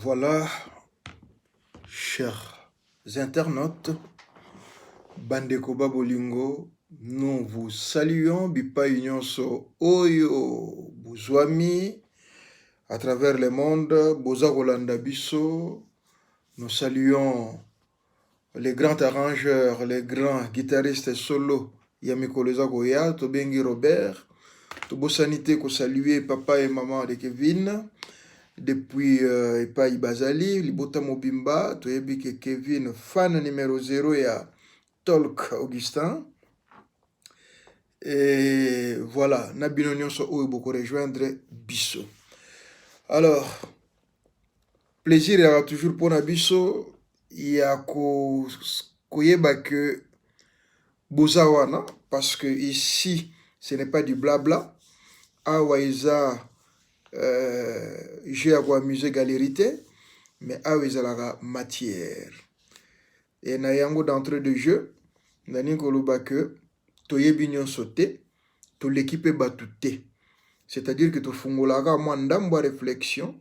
Voilà, chers internautes, Bandeko Babolingo, nous vous saluons, Bipa Nyonso Oyo, Bouzouami, à travers le monde, Boza Rolanda Bisso, nous saluons les grands arrangeurs, les grands guitaristes solo, Yamiko Leza Goya, Tobengi Robert, Tobo Sanité, ko saluer papa et maman de Kevin, depuis Epai Bazali, Libota Mobimba, Toyebi que Kevin, fan numéro 0 et à Tolk Augustin. Et voilà, Nabino Nyonso Oyo Boko rejoindre Bisso. Alors, plaisir y aura toujours pour Nabiso. Il y a Koyeba que Bozawana, parce que ici, ce n'est pas du blabla. Awaïza, j'ai à quoi amuser galérité, mais Awaïza la matière. Et Nayango d'entrée de jeu, Nani Koloba que Toyebi Nyon sauté, to l'équipe batouté. C'est-à-dire que to fungolaka mwandamba réflexion.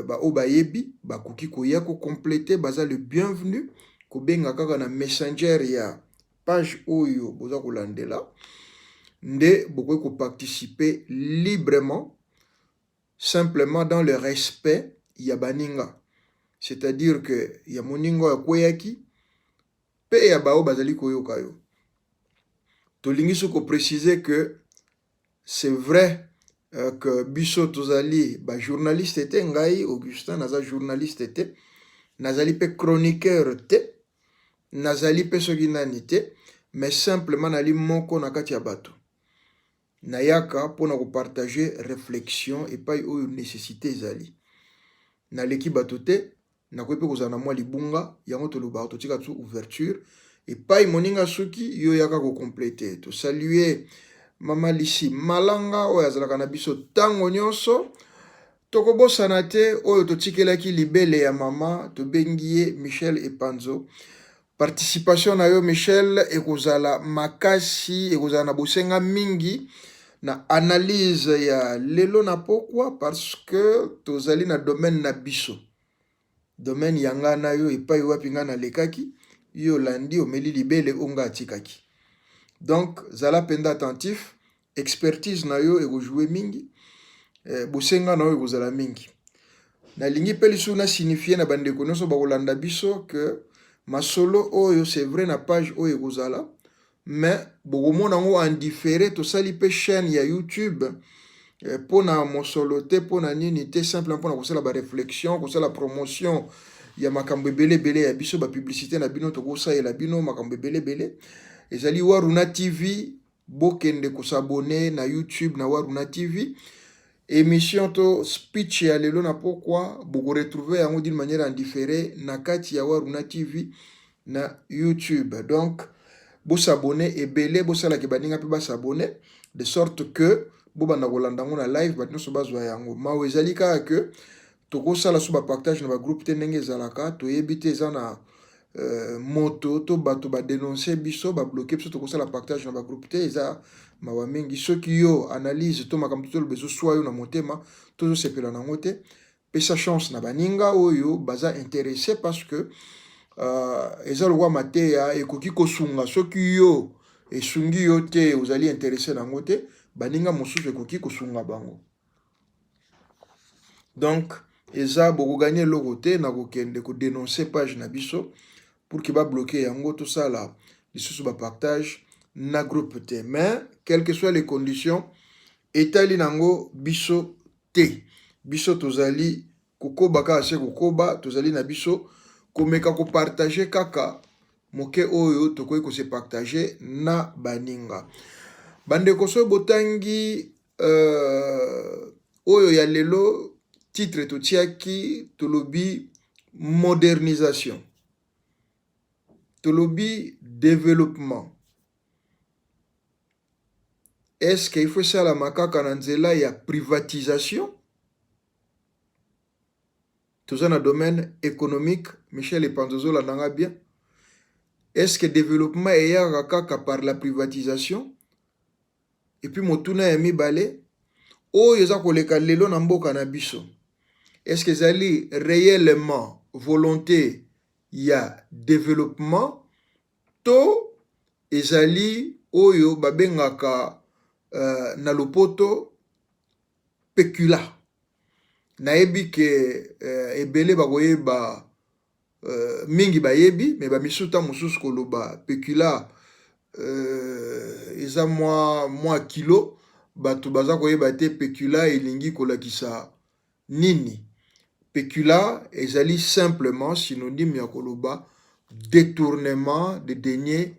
Ba obayebi ba kuki koya ko compléter baza le bienvenu ko benga kaka na messenger ya page oyo boza kolandela nde boko ko participer librement simplement dans le respect ya baninga, c'est-à-dire que ya moningo ya koyaki pe ya bao bazali koyoka yo to lingi ko préciser que c'est vrai que biso tozali ba journaliste était ngai Augustin naza journaliste était nazali pe chroniqueur te nazali pe soki nani te, mais simplement nali moko na kati ya bato nayaka pona ko partager réflexion et pas oyo nécessité ezali na leki bato te na ko pe kozana mwa libunga yango toloba to tika tu ouverture et pas moninga soki yo yaka ko compléter to saluer Mama Lisi Malanga oyo azalaka na biso tango nyonso tokobosana te oyo totikelaki libele ya mama tobengie Michel Epanzo. Participation na yo Michel ekozala makasi ekozala na bosenga mingi na analyse ya lelo na pokwa parce que tozali na domaine na biso domaine yanga na yo epai wapi nga na lekaki yo landi omeli libele onga atikaki. Donc, zala penda attentif, expertise na yo ego jouer mingi, bosenga na yo ego zala mingi. Na lingi pelisu na signifier na bande konoso ba kolanda biso que masolo oyo c'est vrai na page oyo ego zala, mais bogomo nango en différé to sali pe chaîne ya YouTube pona mosolo te pona nini te simplement pona kosala ba réflexion, kosala promotion ya makambo ebele bele ya biso ba publicité na bino to kosa la bino makambo ebele bele. Ezali Waruna TV, bokende ko s'abonner na YouTube na Waruna TV. Émission to speech ya lelo na pourquoi boko retrouver yango d'une manière indifférée na kati ya Waruna TV na YouTube. Donc bo s'abonner ebele bo sala ke baninga pe ba s'abonner de sorte que bo banda kolanda ngo na live batino so bazwa yango. Mawe ezali ka que to ko sala so ba partage na ba groupe te ndenge ezalaka to yebite ezana moto to bato ba dénoncer biso ba bloquer biso to ko sala partage na ba groupe te eza mawa mingi soki yo analyse to makambo to bezo soit yo na motema to zo sepela na ngote pesa chance na baninga oyo baza intéressé parce que eza lokwa mateya ekoki kosunga soki yo esungi yo te ozali intéressé na ngote baninga mosusu ekoki kosunga bango. Donc eza boko gagner lokote na kokende ko dénoncer page na biso pour qu'il va bloquer yango tout ça là les sous ba partage na groupe te, mais quelles que soient les conditions etali nango biso te biso tozali kokoba ka ase kokoba tozali na biso komeka ko partager kaka moke oyo tokoki ko se partager na baninga bande koso botangi oyo ya lelo titre to tiaki tolobi modernisation tolobi développement. Est-ce qu'il faut ça la makaka na nzela ya privatisation? Tout ça dans le domaine économique, Michel Epanzo la nanga bien. Est-ce que développement est ya kaka par la privatisation? Et puis motuna ya mibale o yoza koleka lelo na mboka na biso. est-ce que zali réellement volonté ya développement to ezali oyo babengaka na lopoto pécula. Nayebi ke ebele bakoyeba mingi bayebi mais bamisuta mosusu koloba pécula eza mwa kilo bato baza koyeba te pécula elingi kolakisa nini. Pécula ezali simplement synonyme ya koloba détournement de deniers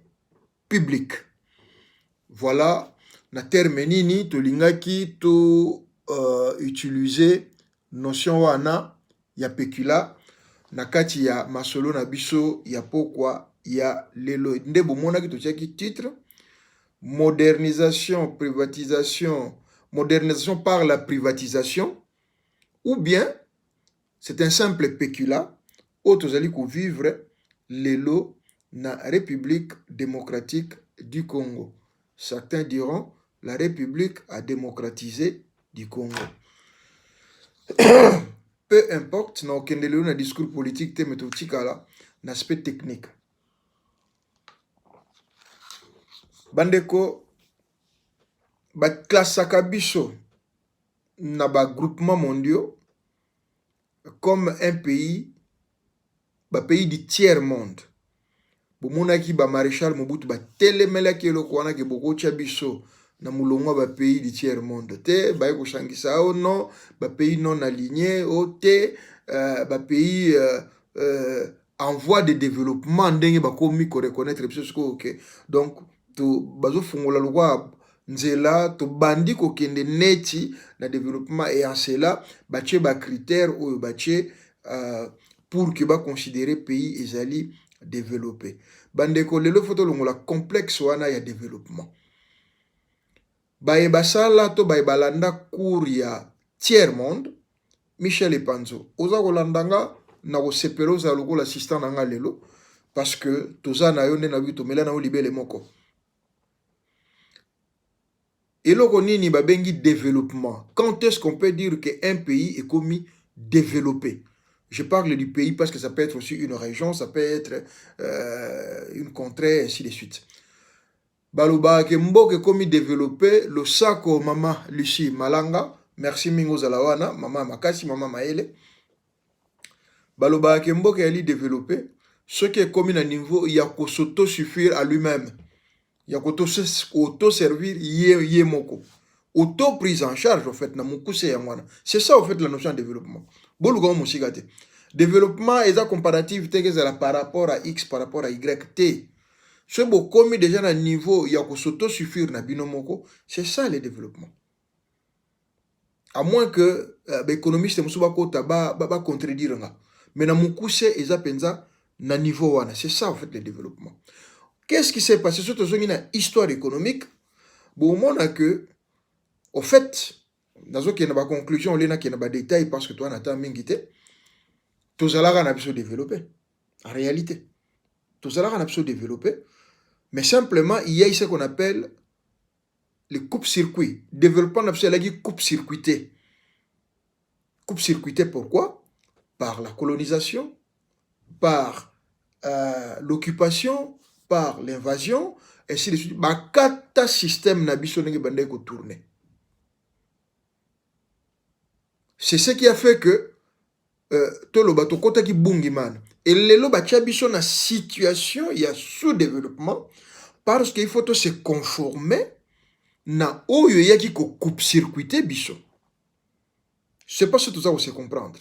publics. Voilà, na terme nini tolingaki to utiliser notion wana ya pécula na kati ya masolo na biso ya pokwa ya lelo. Nde bomonaki totiaki titre modernisation par la privatisation, ou bien c'est un simple pécula où tozali ko vivre lelo na République démocratique du Congo. Certains diront la République a démocratisé du Congo. Peu importe, na okendele na discours politique te metotikala na aspect technique. Bandeko baklasaka biso na ba groupement mondiaux comme un pays, pays du tiers monde. Bomonaki ba maréchal Mobutu ba telemelaki eloko wana ke bokotia biso na mulongwa ba pays du tiers monde te ba ko shangisa o non ba pays non alignés o te ba pays en voie de développement ndenge ba komi ko reconnaître biso ko OK. Donc to bazo fungola lokwa nzela to bandi ko kende neti na développement et en cela ba tie ba critères ou ba tie pour que ba considérer pays ezali développé. Bandeko lelo photo longola complexe wana ya développement. Baye basala to baye balanda cours ya tiers monde Michel Epanzo. Oza kolandanga na ko sepelo za lokola assistant nanga lelo parce que toza na yo na bito mela na o libele moko. Eloko nini babengi développement. Quand est-ce qu'on peut dire qu'un pays est commis développé? Je parle du pays parce que ça peut être aussi une région, ça peut être une contrée, ainsi de suite. Baloba ke mboke commis développé, le sako mama Lucie Malanga, merci mingo zalawana, mama Makasi, mama Maele. Baloba ke mboke ali développé, ce qui est commis à niveau, il y a qu'au s'auto-suffire à lui-même. Il y a qu'auto-servir yé moko. Auto-prise en charge, en fait, na mukuse yangwana. C'est ça, en fait, la notion de développement. Boluga musigate. Développement est un comparatif par rapport à X, par rapport à Y, T. Ce beau commis déjà à niveau, il y a qu'au s'auto-suffire na binomoko. C'est ça, le développement. À moins que l'économiste musubako taba contredire. Mais na mukuse eza penza na niveau wana. C'est ça, en fait, le développement. Qu'est-ce qui s'est passé? Surtout dans une histoire économique, bon, on a que, au fait, dans une conclusion, on a des détails parce que toi, on a tant mingité, tous allons on a besoin de développer. En réalité, tous allons on a besoin de développer, mais simplement, il y a ce qu'on appelle les coupes-circuits. Développement, on a besoin de coupe-circuité. Coupe-circuité, pourquoi? Par la colonisation, par l'occupation, par l'invasion, ainsi de suite. Bakata système na biso nenge bande ko tourner. C'est ce qui a fait que tolo bato kota ki bungi man. Et lelo batia biso na situation ya sous-développement parce qu'il faut se conformer na oyo yaki ko coupe-circuiter biso. C'est pas ce tout ça vous se comprendre.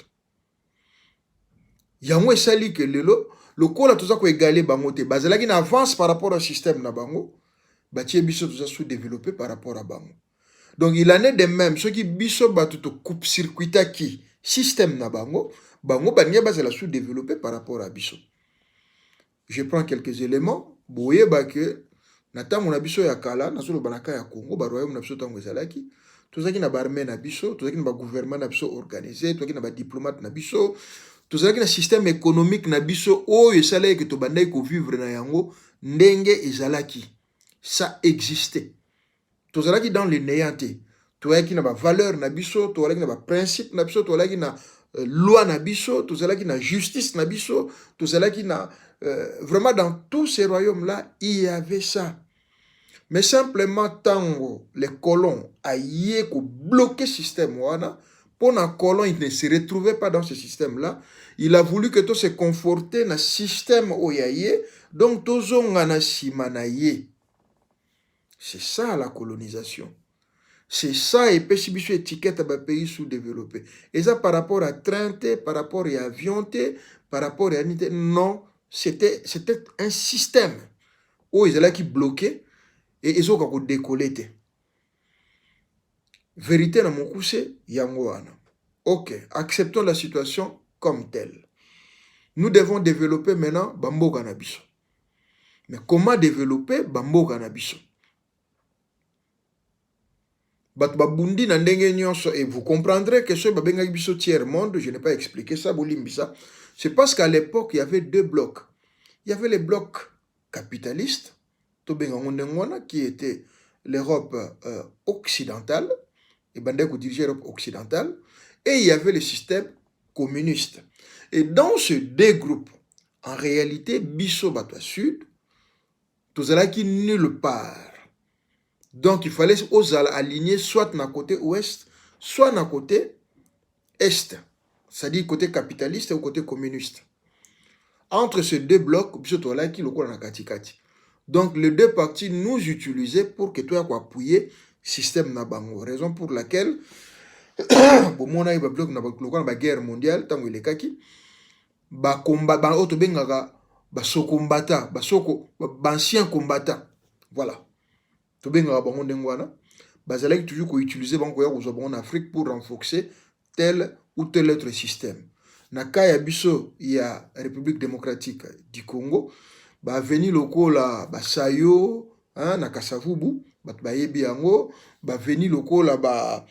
Yango esali que lelo le kola tout ça ko égaler bango te bazalaki na avance par rapport au système na bango batie biso tout ça sous-développé par rapport à bango. Donc il en est de même ceux qui biso batu to coupe circuita qui système na bango banya bazala sous-développé par rapport à biso. Je prends quelques éléments boye ba que na tamu na biso ya kala na solo banaka ya Congo ba royaume na biso tango ezalaki tout ça qui na barmé na biso tout ça qui na gouvernement na biso organisé tout ça qui na ba diplomate na biso tout ça qui na système économique na biso oyo esalaki que to bandai ko vivre na yango ndenge ezalaki. Ça existait. Tout ça qui dans le néanté. Tout ça qui na ba valeur na biso, tout ça qui na ba principe na biso, tout ça qui na loi na biso, tozalaki na justice na biso, tozalaki na vraiment dans tous ces royaumes là, il y avait ça. Mais simplement tango les colons aillé ko bloquer système wana, pour un colon il ne se retrouvait pas dans ce système là, il a voulu que tout se conforter dans système oyaye, donc tozonga na simanaye. C'est ça la colonisation. C'est ça, et puis si vous étiquette à pays sous-développé. Et ça par rapport à Trente, par rapport à Avionté, par rapport à Anité, non, c'était un système où ils allaient qui bloquaient et ils ont décollé. Vérité dans mon coup, c'est Yangoana. Ok, acceptons la situation comme telle. Nous devons développer maintenant Bambo Cannabis. Mais comment développer Bambo Cannabis? Et vous comprendrez que ce tiers monde, je n'ai pas expliqué ça, c'est parce qu'à l'époque, il y avait deux blocs. Il y avait les blocs capitalistes, qui était l'Europe occidentale, et l'Europe occidentale, et il y avait le système communiste. Et dans ces deux groupes, en réalité, Bisso Batwa Sud, tout cela qui nulle part. Donc, il fallait aligner soit dans le côté ouest, soit dans le côté est. C'est-à-dire côté capitaliste ou côté communiste. Entre ces deux blocs, donc, les deux partis nous utilisaient pour que tu aies appuyer le système Nabango. Raison pour laquelle, pour mon avis, la guerre mondiale, tant que kaki, ancien combattant. Voilà. Bazalaki toujours utiliser en Afrique pour renforcer tel ou tel autre système. Na kaya biso ya République démocratique du Congo, ba veni lokola ba sayo, hein, na Kasavubu, ba yebi yango, ba veni lokola ba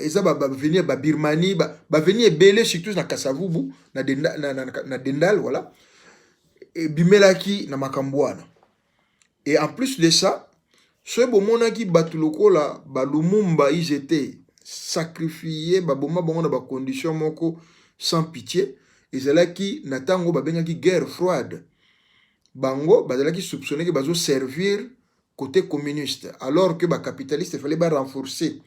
eza ba venir ba Birmanie, ba venir belé surtout na Kasavubu, na Dendal, voilà. Et bimelaki na Makambouana. Et en plus de ça, ceux qui batuloko la Lumumba, ils étaient sacrifiés, baboma dans des conditions moko sans pitié. Et c'est là qui natango babengaki guerre froide. Bango bazalaki soupçonné que bazo servir côté communiste, alors que ba capitaliste il fallait ba renforcer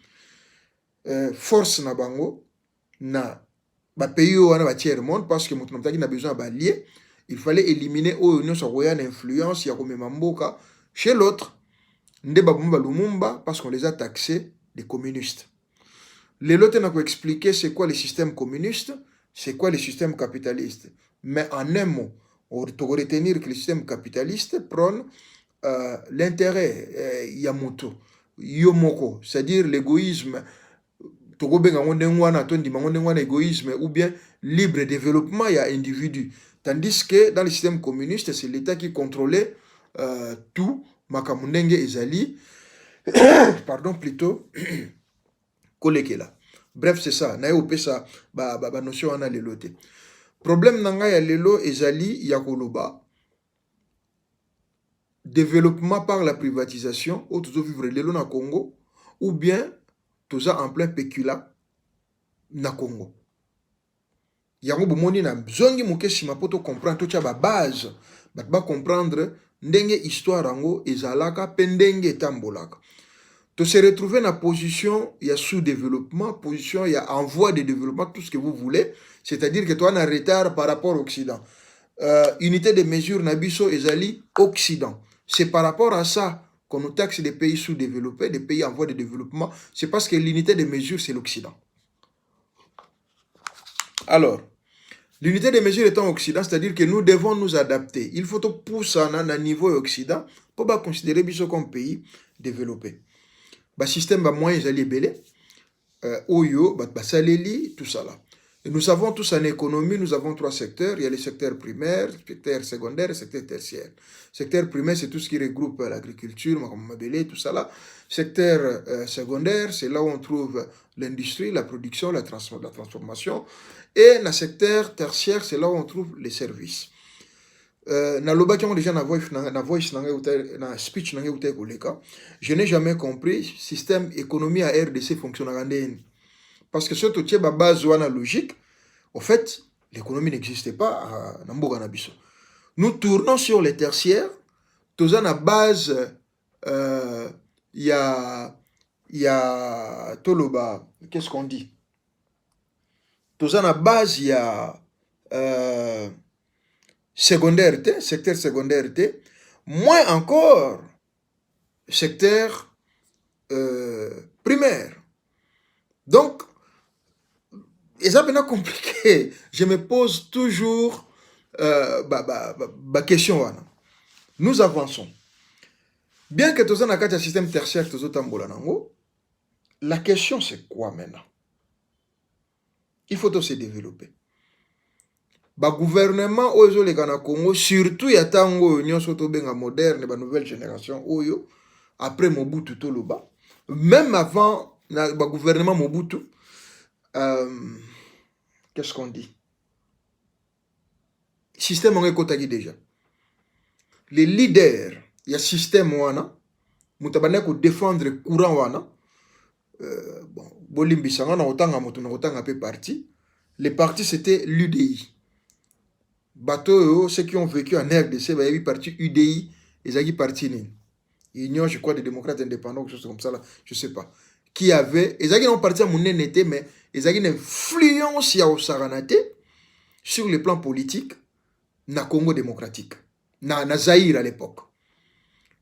force na bango na ba pays wana ba tiers monde parce que mutu n'a besoin d'alliés. Il fallait éliminer l'Union européenne influence ya komema mboka chez l'autre. Nde babomba Lumumba parce qu'on les a taxés des communistes. Les lots n'a pas expliqué c'est quoi le système communiste, c'est quoi le système capitaliste. Mais en un mot, on doit retenir que le système capitaliste prône l'intérêt yamoto, yomoko, c'est-à-dire l'égoïsme, égoïsme ou bien libre développement il y a individu. Tandis que dans le système communiste, c'est l'État qui contrôlait tout. Makamundenge ezali, pardon, plutôt, kolekela. Bref, c'est ça. Nae opesa ba notion wana lelo te. Problème nanga ya lelo ezali ya koloba. Développement par la privatisation, ou toujours vivre lelo na Congo, ou bien toujours en plein pécula na Congo. Yango bomoni na zongi mukeshima poto comprendre to ba base, ba comprendre ndenge histoire rango ezalaka pendenge tambolaka. To se retrouver na position ya sous-développement, position ya en voie de développement, tout ce que vous voulez, c'est-à-dire que toi en retard par rapport au Occident. Unité de mesure nabiso ezali Occident. C'est par rapport à ça qu'on nous taxe des pays sous-développés, des pays en voie de développement, c'est parce que l'unité de mesure c'est l'Occident. Alors, l'unité de mesure étant Occident, c'est-à-dire que nous devons nous adapter. Il faut pousser à un niveau Occident pour considérer Biso comme pays développé. Le système va moins belé, Oyo, Saleli, tout ça là. Et nous savons tous en économie, nous avons trois secteurs. Il y a le secteur primaire, le secteur secondaire et le secteur tertiaire. Le secteur primaire, c'est tout ce qui regroupe l'agriculture, tout ça là. Secteur secondaire, c'est là où on trouve l'industrie, la production, la transformation. Et dans le secteur tertiaire, c'est là où on trouve les services. Déjà na speech je n'ai jamais compris système économie à RDC fonctionne. parce que ce qui est la base logique, en fait, l'économie n'existait pas à Namboga Nabiso. Nous tournons sur les tertiaires, tous à la base, il y a Toloba, qu'est-ce qu'on dit? Tous à la base, il y a secondaire, secteur secondaire, moins encore secteur primaire. Donc, et ça maintenant compliqué. Je me pose toujours question. Nous avançons. Bien que tous en un système tertiaire, la question c'est quoi maintenant? Il faut tout se développer. Le gouvernement oyo les Congo, surtout ya tango union soto benga moderne, ba nouvelle génération oyo après Mobutu Toloba, même avant le gouvernement Mobutu, qu'est-ce qu'on dit? Système on est déjà. Les leaders, il y a système wana, mutabane ko défendre courant wana. Bon, bolimbisanga na otanga moto na otanga pe parti. Les partis c'était l'UDI. Bateau, ceux qui ont vécu en RDC, il y a eu parti UDI, ils ont eu parti Union, je crois, des démocrates indépendants, quelque chose comme ça, là, je ne sais pas. Qui avait, ils ont eu parti à mon été, mais ils ont eu une influence au Saranate sur le plan politique, na Congo démocratique, na Zaïre à l'époque.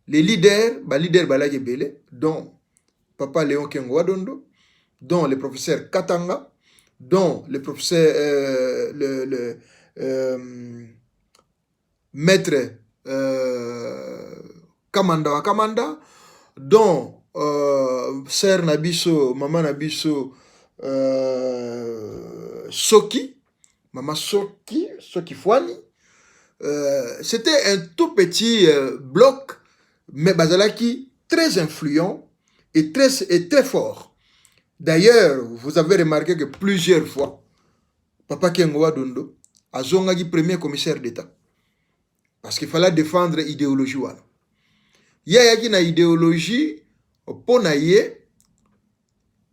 Les leaders, Balage Bele, dont Papa Léon Kengo Wadondo, dont le professeur Katanga, dont le professeur, maître Kamanda, dont Sœur Nabiso, Maman Nabiso, Soki, Maman Soki Fouani. C'était un tout petit bloc, mais Bazalaki très influent et très fort. D'ailleurs, vous avez remarqué que plusieurs fois, Papa Kengo Wadondo a zongagi premier commissaire d'État. Parce qu'il fallait défendre l'idéologie. Il y a une idéologie, pour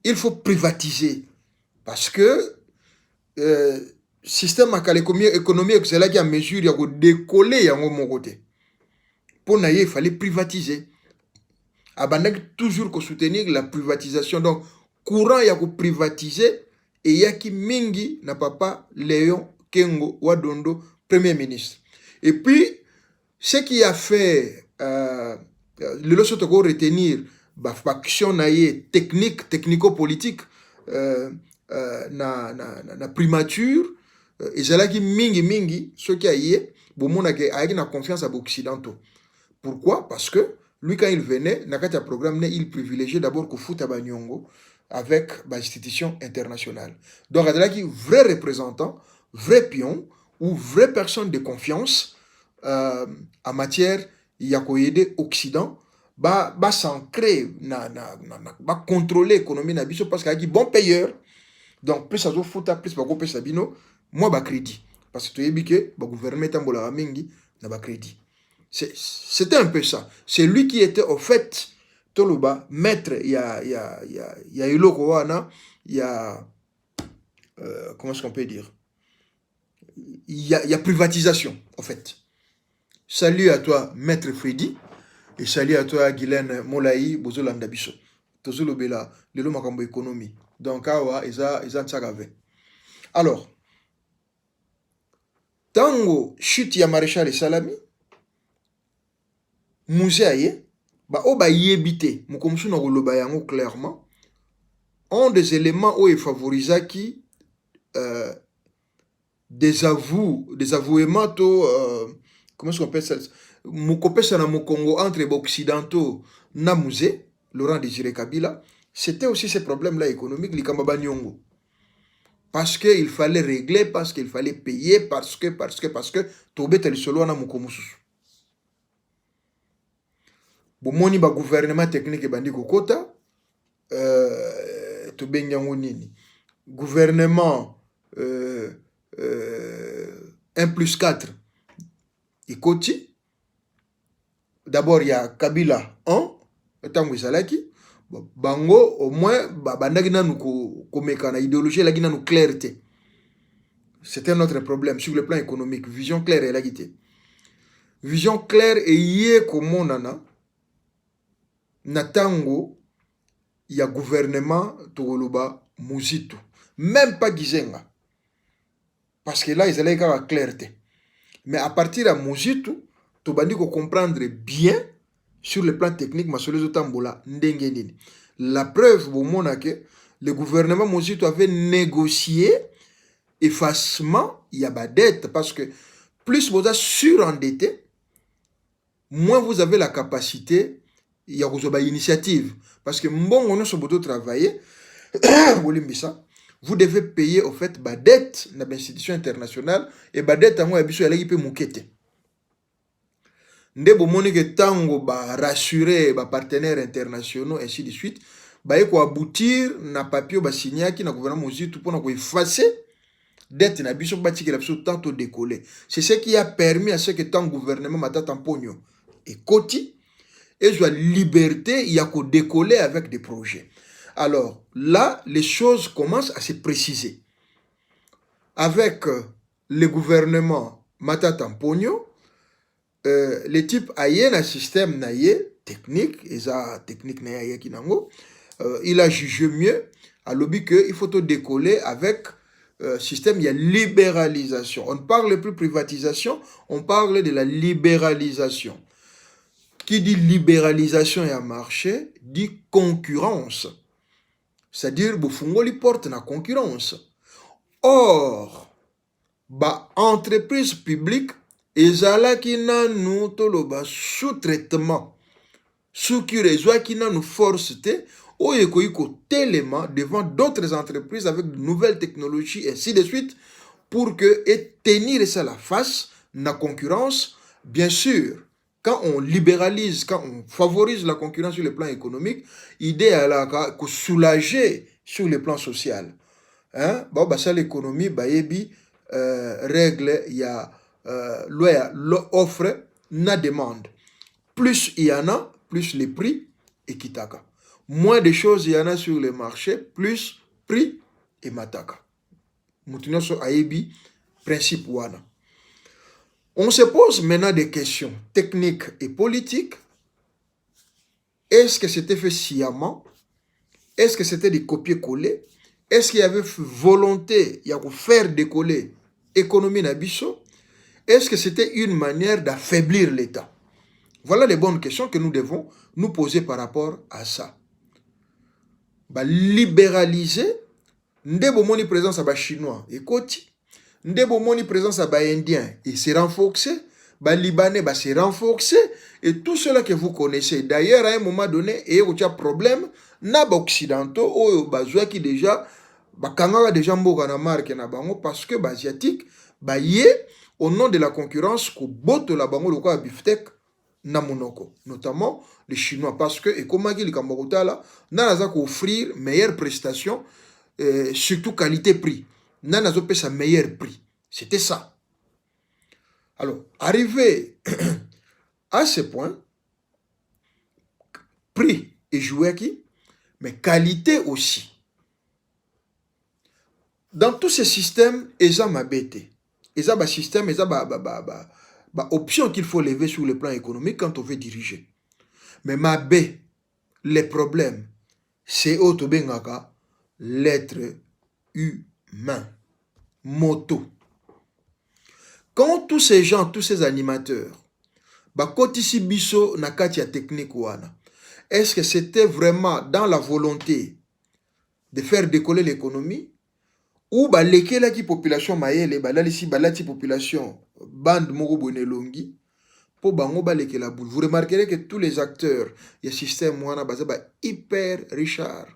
il faut privatiser. Parce que le système économique, c'est là qu'il y a mesure, il y a décoller à mon côté. Pour il fallait privatiser. Abanek toujours soutenir la privatisation. Donc, courant, il y a privatiser. Et il y a qui mingi na papa Léon Kengo Wadondo, premier ministre. Et puis, ce qui a fait le loso toko retenir faction technique technico-politique na primature ezalaki mingi ce qui a yé bomona ke ayaki na confiance à occidentaux. Pourquoi? Parce que lui quand il venait nakati programme il privilégiait d'abord ko futa banyongo avec l'institution internationale. Donc azalaki vrai représentant, vrai pion ou vraie personne de confiance en matière ya ko aider Occident ba s'ancrer ba contrôler l'économie na biso parce qu'il y a bon payeur. Donc plus ça zo futa plus ba ko pesa bino moi ba crédit parce que tu yebi que ba gouvernement tambola mingi na ba crédit. C'était un peu ça. C'est lui qui était au fait Toloba maître il y a iloko wana il y a comment est-ce qu'on peut dire il y a privatisation en fait. Salut à toi, Maître Freddy, et salut à toi, Guylaine Molaï, Bozolanda Biso. Tozolo Bela, le makambo économie. Donc, awa, isa ntsagave. Alors, tango chute ya maréchal Salami, musée aye, ba oba yebite, mukomsu na koloba yango clairement, ont des éléments où ils favorisaki des avouements comment est-ce qu'on appelle ça? Mukopesa na Mukongo entre les occidentaux na musée, Laurent Désiré Kabila, c'était aussi ces problèmes-là économiques, l'Ikambaba Nyongo. Parce qu'il fallait régler, parce qu'il fallait payer, parce que, Tobé Talisolo na Mukomusu. Bomoni ba gouvernement technique bandi kokota, Tobé Nyango Nini. Gouvernement 1+4. Ikoti. D'abord, il y a Kabila 1, Tango Salaki. bango au moins bandaki nanu komeka na idéologie elaki nanu clarté. C'était un autre problème sur le plan économique. Vision claire elaki te. Vision claire eye komonana na tango ya gouvernement tokoloba Muzitu. Même pas Gizenga. Parce que là, ils allaient avoir clarté. Mais à partir de Muzitu, tu vas comprendre bien sur le plan technique, la preuve, que le gouvernement Muzitu avait négocié effacement, il y a des dettes, parce que plus vous êtes surendetté, moins vous avez la capacité, il y a une initiative. Parce que bon, on a sur beaucoup travailler, vous devez payer au fait la dette dans l'institution internationale et la dette en habitation elle peut moukete. Ndebo monike tango ba rassurer ba partenaires internationaux ainsi de suite, ba eko aboutir na papier ba signer qui na gouvernement Muzitu pour na ko effacer dette na biso ba tikela biso tant décoller. C'est ce qui a permis à ce que tant gouvernement matata pogno et koti et la liberté il y a ko décoller avec des projets. Alors là, les choses commencent à se préciser. Avec le gouvernement Matata Mpogno, les types ayen un système naye technique, il a jugé mieux à lobby que il faut tout décoller avec système, il y a libéralisation. On ne parle plus de privatisation, on parle de la libéralisation. Qui dit libéralisation et un marché, dit concurrence. C'est-à-dire, il porte la concurrence. Or, entreprise publique, ezalaki nanu toloba sous-traitement, sous-curezoa qui nous force te, oyekoiko tellement devant d'autres entreprises avec de nouvelles technologies, et ainsi de suite, pour que et tenir ça la face, la concurrence, bien sûr. Quand on libéralise, quand on favorise la concurrence sur le plan économique, l'idée est là que soulager sur le plan social. Hein? Bon, bah, ça, l'économie, bah, règle, il y a l'offre, la demande. Plus il y en a, plus les prix et kitaka. Moins de choses il y en a sur le marché, plus prix et mataka. Moutinho so aebi, principe wana. On se pose maintenant des questions techniques et politiques. Est-ce que c'était fait sciemment? Est-ce que c'était des copier-coller? Est-ce qu'il y avait volonté de faire décoller l'économie Nabiso? Est-ce que c'était une manière d'affaiblir l'État? Voilà les bonnes questions que nous devons nous poser par rapport à ça. Libéraliser, ndebo moni présence à chinois et koti. Ndebo moni présence à indien et s'est renforcé, libanais s'est renforcé et tout cela que vous connaissez. D'ailleurs, à un moment donné, il y a un problème, na occidentaux, ou qui déjà, kangaka déjà mboka na marque na bango parce que asiatique, au nom de la concurrence, ko boto la bango loko biftek na monoko, notamment les Chinois, parce que et comme il kambokotala, na naza ko offrir meilleure prestation, surtout qualité-prix. Nana zopé sa meilleur prix. C'était ça. Alors, arrivé à ce point, prix est joué qui, mais qualité aussi. Dans tous ces systèmes, ils ont ma bête. Ils ont un système, ils ont une option qu'il faut lever sur le plan économique quand on veut diriger. Mais ma bête, les problèmes, c'est autobengaka l'être humain. Moto. Quand tous ces gens, tous ces animateurs, kotisi biso na katia technique wana, est-ce que c'était vraiment dans la volonté de faire décoller l'économie ou lekela ki population mayele balalisi balati population bande moko bonelongi po bango lekela boule. Vous remarquerez que tous les acteurs du système wana baza hyper richard.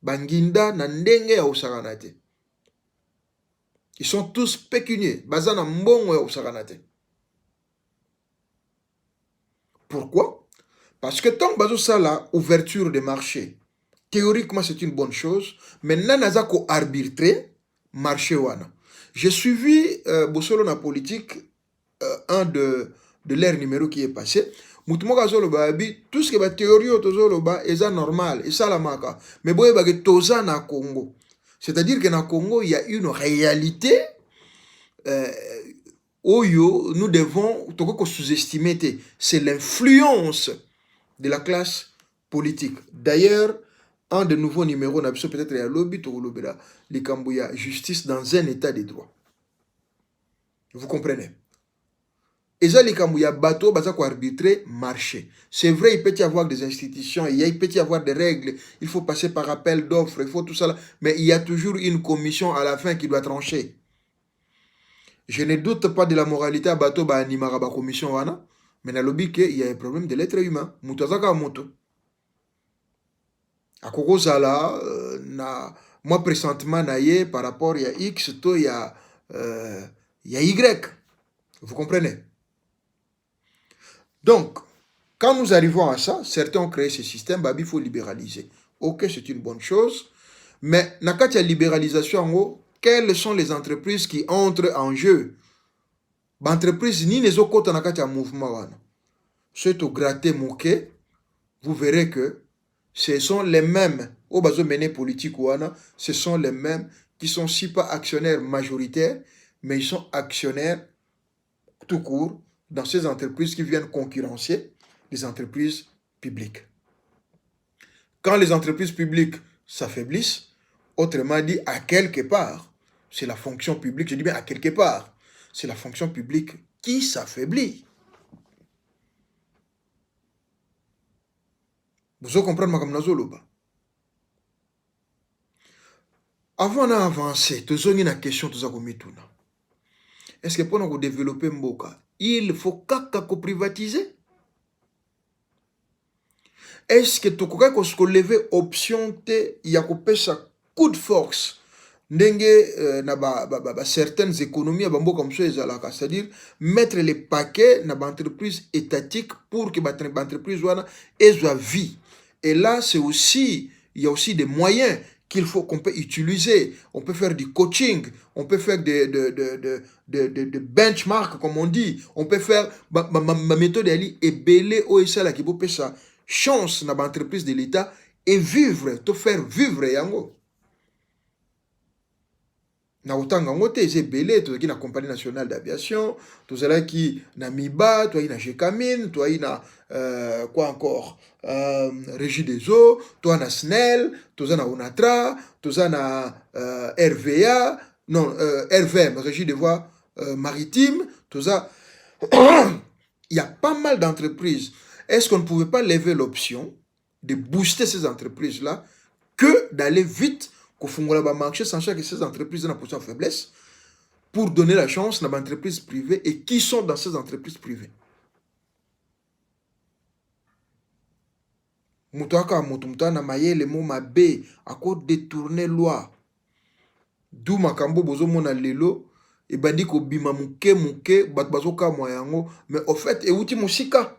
Banginda na ndenge ya usaganate. Ils sont tous pécuniers. Bazana mbongo ya usaganate. Pourquoi? Parce que tant que ça la ouverture des marchés, théoriquement c'est une bonne chose, mais nanaza ko arbitrer marché wana. J'ai suivi Bossolo na politique un de leur numéro qui est passé. Mutumoka zoloba abi tout ce que ba théorie tozoloba est normal et ça la maka. Mais boye ba que toza na Congo. C'est-à-dire que na Congo il y a une réalité oyo nous devons toko sous-estimer, c'est l'influence de la classe politique. D'ailleurs, un de nouveaux numéros n'a peut-être à lobby to lobela les Kambouya justice dans un état de droit. Vous comprenez? Et ça, les Kambouya bateau, bah ça quoi arbitrer marché. C'est vrai, il peut y avoir des institutions, il peut y avoir des règles, il faut passer par appel d'offres, il faut tout ça là, mais il y a toujours une commission à la fin qui doit trancher. Je ne doute pas de la moralité à bateau, bah animara ba commission wana, mais dans le lobby il y a un problème de l'être humain. Mutazaka moto. À Kokozala, moi présentement naïe par rapport à X, il y a Y. Vous comprenez? Donc, quand nous arrivons à ça, certains ont créé ce système, bah, il faut libéraliser. Ok, c'est une bonne chose, mais dans la libéralisation, quelles sont les entreprises qui entrent en jeu? L'entreprise ni les autres dans le mouvement. C'est au gratter moqué, vous verrez que ce sont les mêmes, au bas mené politique, ce sont les mêmes qui sont si pas actionnaires majoritaires, mais ils sont actionnaires tout court dans ces entreprises qui viennent concurrencer les entreprises publiques. Quand les entreprises publiques s'affaiblissent, autrement dit, à quelque part, c'est la fonction publique, je dis bien à quelque part, c'est la fonction publique qui s'affaiblit. Vous comprenez ma comme avant d'avancer, tu as une question, tu as est-ce que pour nous développer Mboka, il faut privatiser? Est-ce que tu as lever option te ya kopesa coup de force ndenge na certaines économies à Bamboka comme ça, c'est-à-dire mettre les paquets dans l'entreprise étatique pour que l'entreprise soit vie. Et là, il y a aussi des moyens qu'on peut utiliser. On peut faire du coaching, on peut faire de benchmark, comme on dit. On peut faire ma méthode et belé OSL qui peut ça chance dans l'entreprise de l'État et vivre, te faire vivre yango. Na otanga ngote eze belé, to na compagnie nationale d'aviation, to zala ki na Miba, to na Gekamine, to na quoi encore, Régie des eaux, to na SNEL, to na Onatra, to na RVA, non RVM, Régie des voies maritimes, to il y a pas mal d'entreprises. Est-ce qu'on ne pouvait pas lever l'option de booster ces entreprises-là que d'aller vite qu'on fongola ba marché sans que ces entreprises en position de faiblesse pour donner la chance à l'entreprise privée et qui sont dans ces entreprises privées? Moutaka mutumta na mayele mo mabe à cause détourner loi. D'où makambo bozo mona lelo et bandi ko bima muke bat bazoka moyango mais au fait et outi musika.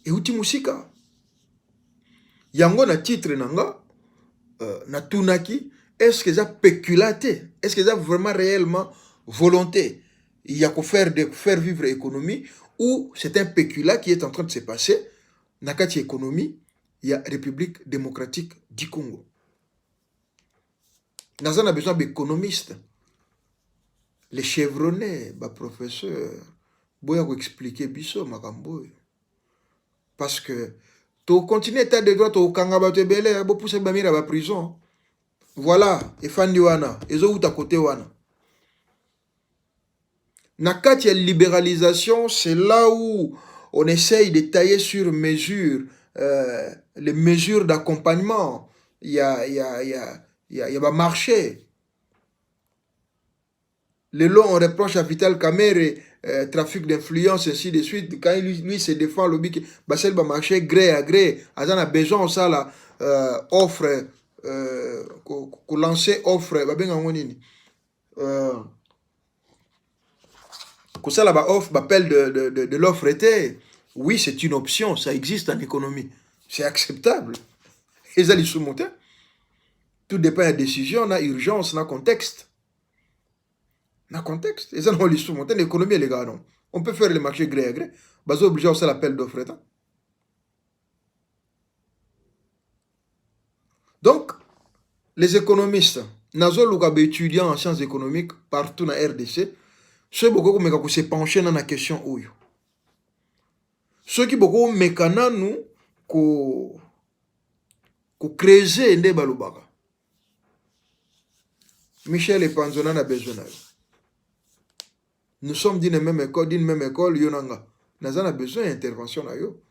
Et outi musika. Yango na titre nanga na tunaki, est-ce que ça péculaté? Est-ce que ça vraiment réellement volonté? Il y a qu'à faire vivre l'économie ou c'est un péculat qui est en train de se passer dans la économie, il y a République démocratique du Congo. Nous avons besoin d'économistes. Les chevronnés, bah professeur, boya expliquer biso makambo. Parce que tu continues à de droit au Kangaba te belé, bo pousser bamira ba prison. Voilà, et fandi wana, ezo uta côté wana. Nakati ya libéralisation, c'est là où on essaye de tailler sur mesure les mesures d'accompagnement. Il y a marché. Le long, on reproche à Vital Kamerhe trafic d'influence, ainsi de suite. Quand lui se défend, le bic, Basel va marcher gré à gré. Azan a besoin, ça, là, offre, qu'on lance offre, que ça, là, offre, appel de l'offre était. Oui, c'est une option, ça existe en économie. C'est acceptable. Et ça, les sous-montants. Tout dépend de la décision, de l'urgence, de contexte. Dans le contexte, et ça, on les sous-montants, l'économie, les gars, non. On peut faire le marché gré à gré. bazo obligé à l'appel d'offres. Donc, les économistes, nazo luka étudiants en sciences économiques partout na RDC, ceux beaucoup meka ko se pencher dans la question oyo. Ceux qui beaucoup meka nanu ko creuser nde balubaka. Michel Epanzona na besoin. Nous sommes d'une même école, yonanga. Nous avons besoin d'intervention na yo.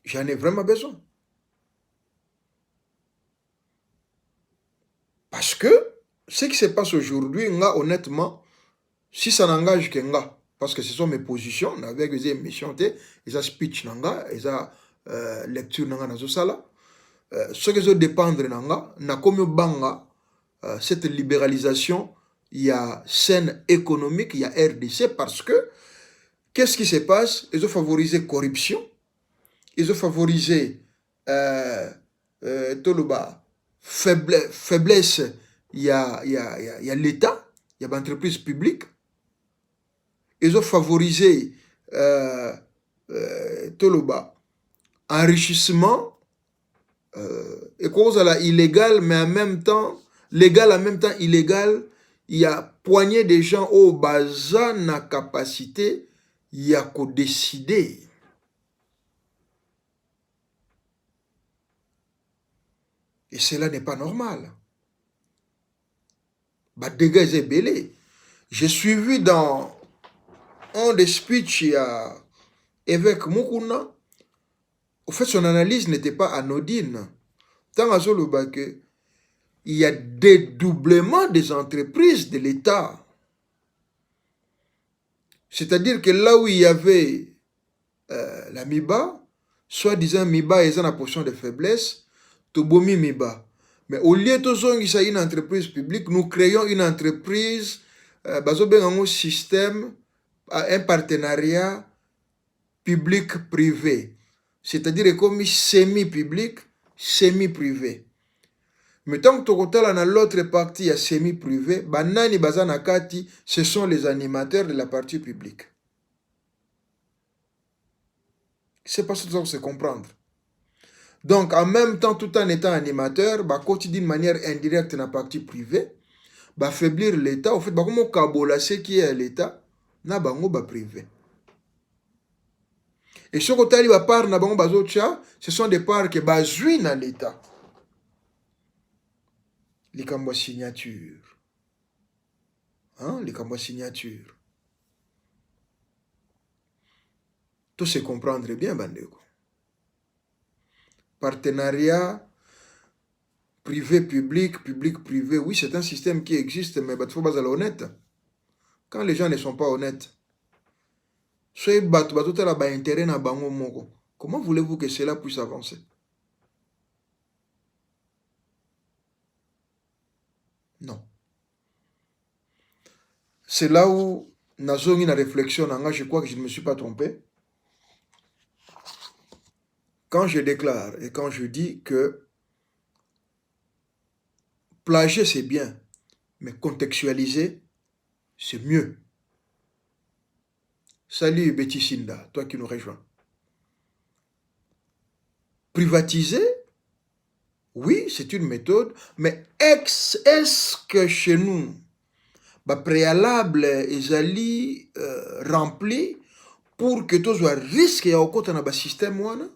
J'en ai vraiment besoin. Parce que ce qui se passe aujourd'hui, honnêtement, si ça n'engage que nga, parce que ce sont mes positions, avec les émissions, les speech nanga, les lecture nanga nazo sala, ce qui doit dépendre nanga, na comme banga cette libéralisation, il y a scène économique, il y a RDC, parce que qu'est-ce qui se passe? Ils ont favorisé la corruption, ils ont favorisé faiblesse, il y a l'État, il y a l'entreprise publique, ils ont favorisé enrichissement, et cause à la illégal, mais en même temps, légal en même temps illégal, il y a poignée de gens au bazar na capacité, il y a qu'à décider. Et cela n'est pas normal. Bah, dégâts est belé. J'ai suivi dans un des speeches à évêque Mukuna. Au fait, son analyse n'était pas anodine. Tant à que il y a dédoublement des entreprises de l'État. C'est-à-dire que là où il y avait la MIBA, soi-disant MIBA est en position de faiblesse, Tobomi MIBA. Mais au lieu de une entreprise publique, nous créons une entreprise, un système, un partenariat public-privé. C'est-à-dire comme semi-public, semi-privé. Mais tant que tu as dans l'autre partie, il y a semi-privé, banani bazanakati, ce sont les animateurs de la partie publique. C'est pas ça qu'il faut se comprendre. Donc, en même temps, tout en étant animateur, bah, d'une manière indirecte dans la partie privée, bah, affaiblir l'État. En fait, bah, comment kabola ce qui est l'État, na bango bah privé. Et ce côté là, part na bango bazocha, ce sont des parts qui bazuent dans l'État. Les cambo signature. Hein, les cambo signature. Tout se comprendre bien, bandeko. Partenariat privé-public, public-privé, oui, c'est un système qui existe, mais il faut pas être honnête. Quand les gens ne sont pas honnêtes, comment voulez-vous que cela puisse avancer? Non. C'est là où, dans une réflexion, je crois que je ne me suis pas trompé. Quand je déclare et quand je dis que plagier c'est bien, mais contextualiser c'est mieux. Salut Betty Sinda, toi qui nous rejoins. Privatiser, oui, c'est une méthode, mais est-ce que chez nous, bah, préalable est rempli pour que tout soit risque et au côté de système wana?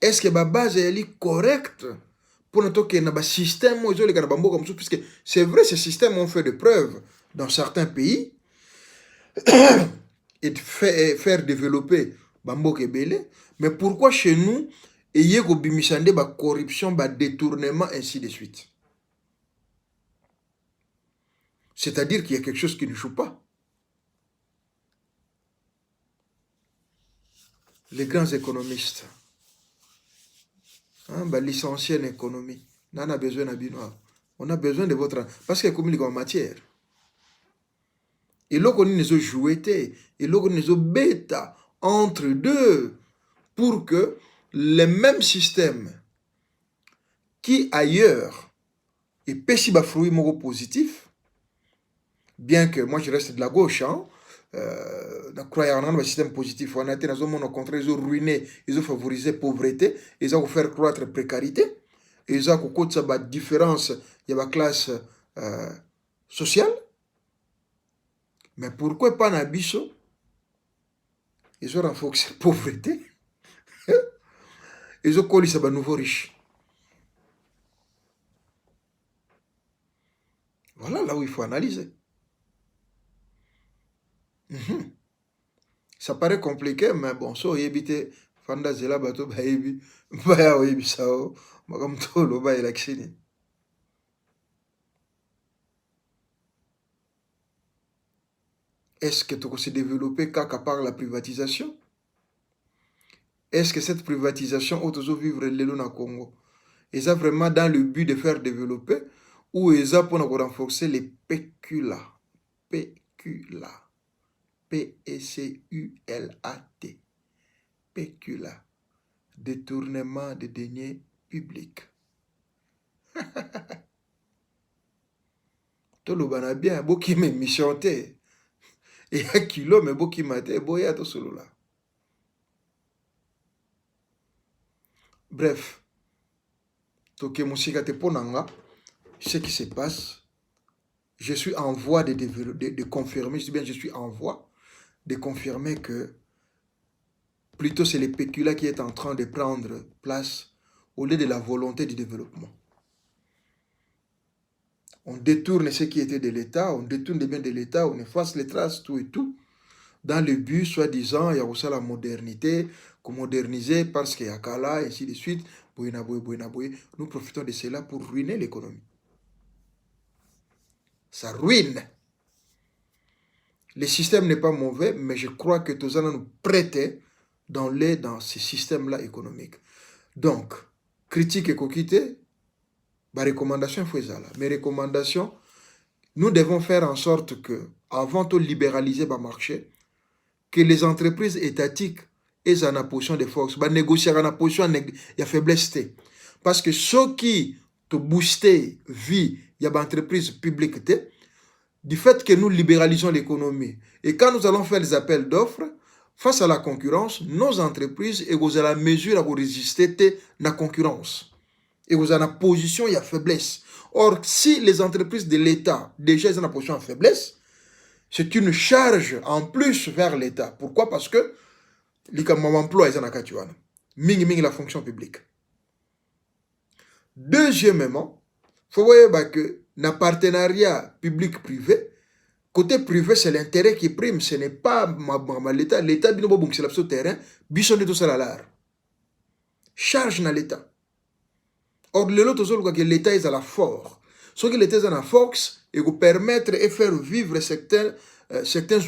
Est-ce que la base est correcte pour nous que le système puisque c'est vrai ces systèmes ont fait des preuves dans certains pays et de faire développer Bambo Kebele, mais pourquoi chez nous il y a une corruption, un détournement, ainsi de suite? C'est-à-dire qu'il y a quelque chose qui ne joue pas. Les grands économistes, licenciés en économie, on a besoin d'abinoir. On a besoin de votre... Parce qu'il y a comme en matière. Et là, on a joué, et là, on a bêta entre deux pour que le même système qui ailleurs est péché fruit positif, bien que moi je reste de la gauche, hein, croyant dans le système positif, on a été dans un monde au contraire, ils ont ruiné, ils ont favorisé la pauvreté, ils ont fait croître la précarité, ils ont côté ça la différence, il y a la classe sociale, mais pourquoi pas dans Bisso, ils ont renforcé la pauvreté, ils ont collé ça à nouveau riche. Voilà là où il faut analyser. Ça paraît compliqué, mais bon, so yebite fanda zela bato bayebi baya oyebi sao makamto lo ba election. Est-ce que tu peux se développer qu'à part la privatisation? Est-ce que cette privatisation ou toujours vivre le na Congo? Est ça vraiment dans le but de faire développer ou est ça pour renforcer les péculas? Péculas. P-E-C-U-L-A-T. Pécula. Détournement de deniers publics. Tout le monde a bien, beaucoup qui me chanté. Et un kilo, mais beaucoup qui m'a été, boya tout solo là. Bref, toke musika te ponanga, ce qui se passe, je suis en voie de confirmer, je dis bien je suis en voie de confirmer que plutôt c'est le pécula qui est en train de prendre place au lieu de la volonté du développement. On détourne ce qui était de l'État, on détourne les biens de l'État, on efface les traces, tout et tout, dans le but, soi-disant, il y a aussi la modernité, qu'on moderniser parce qu'il y a Kala, et ainsi de suite, nous profitons de cela pour ruiner l'économie. Ça ruine. Le système n'est pas mauvais, mais je crois que tous allons nous prêter dans ce système-là économique. Donc, critique et coquité, ma recommandation faut ça là. Mes recommandations, nous devons faire en sorte que, avant de libéraliser le marché, que les entreprises étatiques aient une position de force, négocier une position de faiblesse. Parce que ceux qui te booster vie, il y a une entreprise publique, du fait que nous libéralisons l'économie, et quand nous allons faire des appels d'offres, face à la concurrence, nos entreprises, et vous avez la mesure à vous résister à la concurrence. Et vous avez une position, il y a faiblesse. Or, si les entreprises de l'État, déjà, ont une position de faiblesse, c'est une charge en plus vers l'État. Pourquoi? Parce que l'emploi est en Akatuana. Ming la fonction publique. Deuxièmement, il faut voir que dans le partenariat public-privé, côté privé, c'est l'intérêt qui prime. Ce n'est pas l'État. L'État, c'est l'absolu terrain. Bisson de tout ça charge dans l'État. Or, l'État est à la force. Ce que l'État est à la force, et vous permettre et faire vivre certains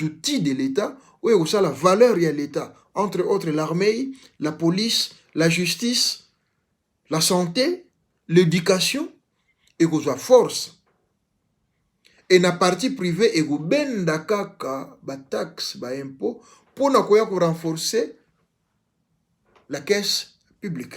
outils de l'État, où il y a la valeur de l'État. Entre autres, l'armée, la police, la justice, la santé, l'éducation, et vous avez force. Et dans la partie privée, et vous ben dakaka, ba taxe, ba impôt, pour renforcer la caisse publique.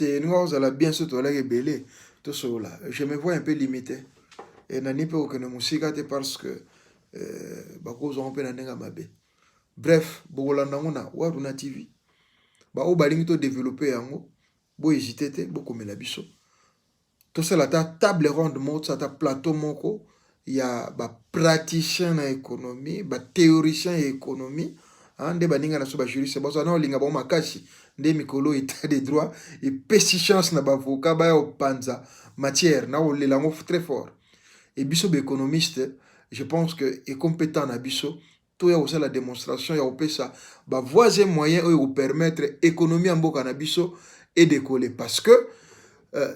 Nous allons bien se tolérer belé, tout cela. Je me vois un peu limité. Et n'a ni pas aucune musique parce que cause on peut n'enga mabe. Bref, bogolandangona waruna TV. O balingi to développer yango, bo hésiter te, bo komela biso. Tout ça la table ronde mot, ça ta plateau moko, il y a ba praticien en économie, ba théoricien en économie. Ande baninga na so ba juriste boza na olinga ba makasi nde mikolo état de droit et pesi chance na ba avocat ba o panza matière na o lelango très fort et biso économiste je pense que est compétent na biso to ya aussi la démonstration ya opesa ba voies et moyens ou permettre économie en mboka na biso et décoller parce que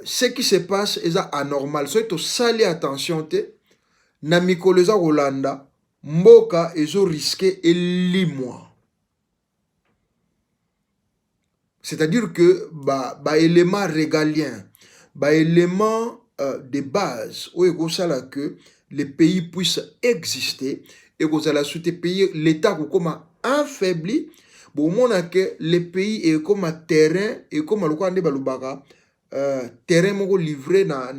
ce qui se passe est anormal so to sali attention te na mikolo za Hollanda mboka ezo risqué elimwa. C'est-à-dire que élément régalien, élément de base où il faut que les pays puissent exister et que la société pays l'État comme affaibli, bon que les pays est comme un terrain et comme le quoi balubaka terrain moko livré na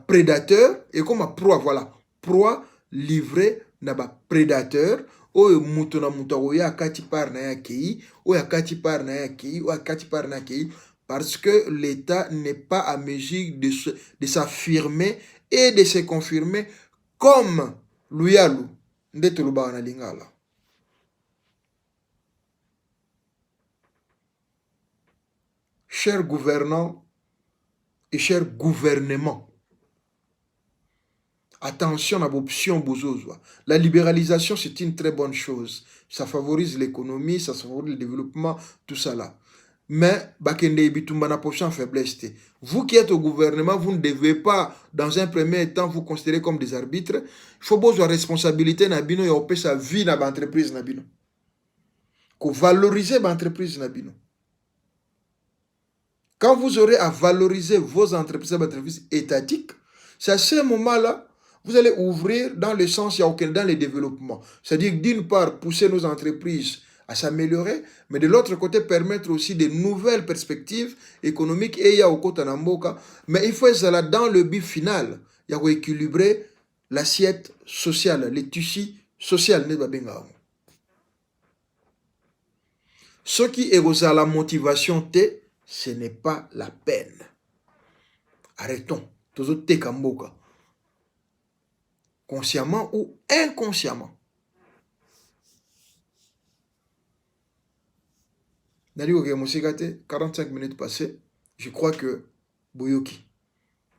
prédateur et comme a proie, voilà, proie livré na prédateur oyo muto na muto oya kati par na ya kei oya kati par na ya kei oya kati par na kei, parce que l'État n'est pas à mesure de s'affirmer et de se confirmer comme Luyalu nde toloba na lingala. Chers gouvernants et chers gouvernements, attention à l'option bozozwa. La libéralisation, c'est une très bonne chose. Ça favorise l'économie, ça favorise le développement, tout ça là. Mais, vous qui êtes au gouvernement, vous ne devez pas, dans un premier temps, vous considérer comme des arbitres. Il faut besoin de responsabilité et opérer sa vie dans l'entreprise. Il faut valoriser l'entreprise. Quand vous aurez à valoriser vos entreprises étatiques, c'est à ce moment-là, vous allez ouvrir dans le sens, dans le développement. C'est-à-dire, d'une part, pousser nos entreprises à s'améliorer, mais de l'autre côté, permettre aussi de nouvelles perspectives économiques. Et il y a au côté d'Amboka, mais il faut être dans le but final, il y a équilibrer l'assiette sociale, les tissus sociaux. Ce qui est à la motivation, ce n'est pas la peine. Arrêtons. Toujours tekamboka. Consciemment ou inconsciemment. Nali oke mosikate 45 minutes passées, je crois que boyoki.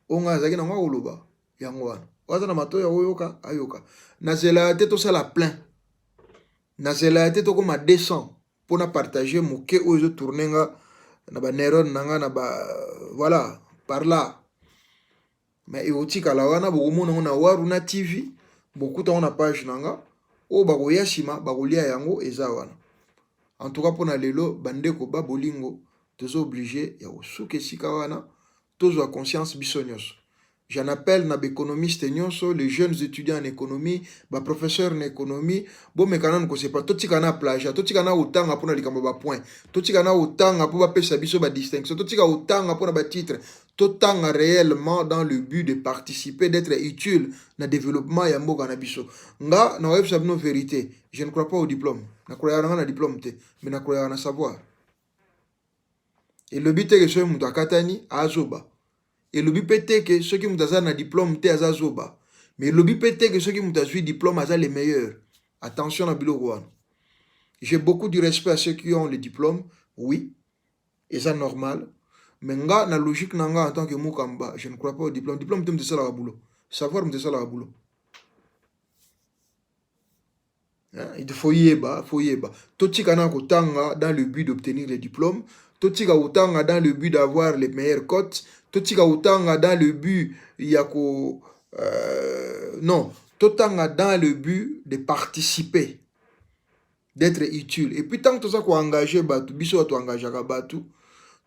Onga zaki na ngwa oloba yango wana. Waza na mato ya oyoka ayoka. Nazela te to sala plein. Nazela te to koma 200 pour na partager moke oyo tourner nga na ba neuron nanga na ba voilà par là. Mais eotika la wana bokomona na Waruna TV bokuta on page nanga o bakoya shima bakolia yango eza wana. En tout cas pour na lelo bandeko ba bolingo tozo obligé ya osuke sika wana tozo conscience bisonyos. J'en appelle na économiste nyonso, les jeunes étudiants en économie, ba professeurs en économie, bo mekanan ko sepa totika na plage, totika na utanga pour na likambo ba point, totika na utanga pour ba pesa biso ba distinction, totika utanga pour na ba titre, totanga réellement dans le but de participer, d'être utile na développement ya mboka na biso. Nga na web no vérité, je ne crois pas au diplôme. Na crois na diplôme te, mais na crois na savoir. Et le but est que ce muta katani azoba. Et le but est que ceux qui ont un diplôme, c'est Azoba. Mais le but est que ceux qui ont un diplôme, c'est les meilleurs. Attention à Bilo. J'ai beaucoup de respect à ceux qui ont le diplôme, oui, et c'est normal. Mais dans la logique, en tant que Moukamba, je ne crois pas au diplôme. Le diplôme, c'est ça la boulot. Savoir, c'est ça la boulot. Il faut y aller. Totikana kotanga dans le but d'obtenir le diplôme. Totika utanga dans le but d'avoir les meilleures cotes. Totika utanga dans le but yako non, totanga dans le but de participer, d'être utile. Et puis tant que ça ko engager batu, biso to engagera batu,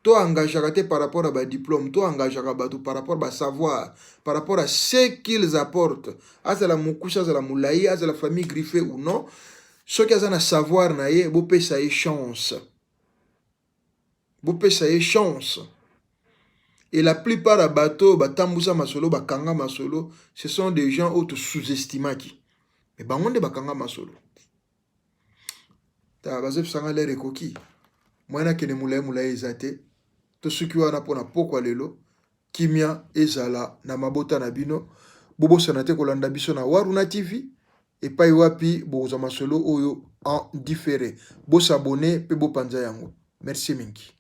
to engagera te par rapport à ba diplôme, to engagera batu par rapport à savoir, par rapport à ce qu'ils apportent. Asa la mukusha, asa la moulaye, asa la famille griffée ou non, ce qui a savoir na ye, bo pe sa chance. Bo pe sa chance. Et la plupart des bateaux, Batambousa Masolo, Bakanga Masolo, ce sont des gens auto sous-estimés. Mais Bangonde Bakanga Masolo. Ta bazef sanga l'air et coquille. Moi, na kene moulay ezate. To suki wana pona poko lelo. Kimia ezala na mabota na bino. Bobo sanate kolanda biso na Waruna TV. Et pa iwapi boza masolo oyo en différé. Bo s'abonner pe bo panza yango. Merci mingi.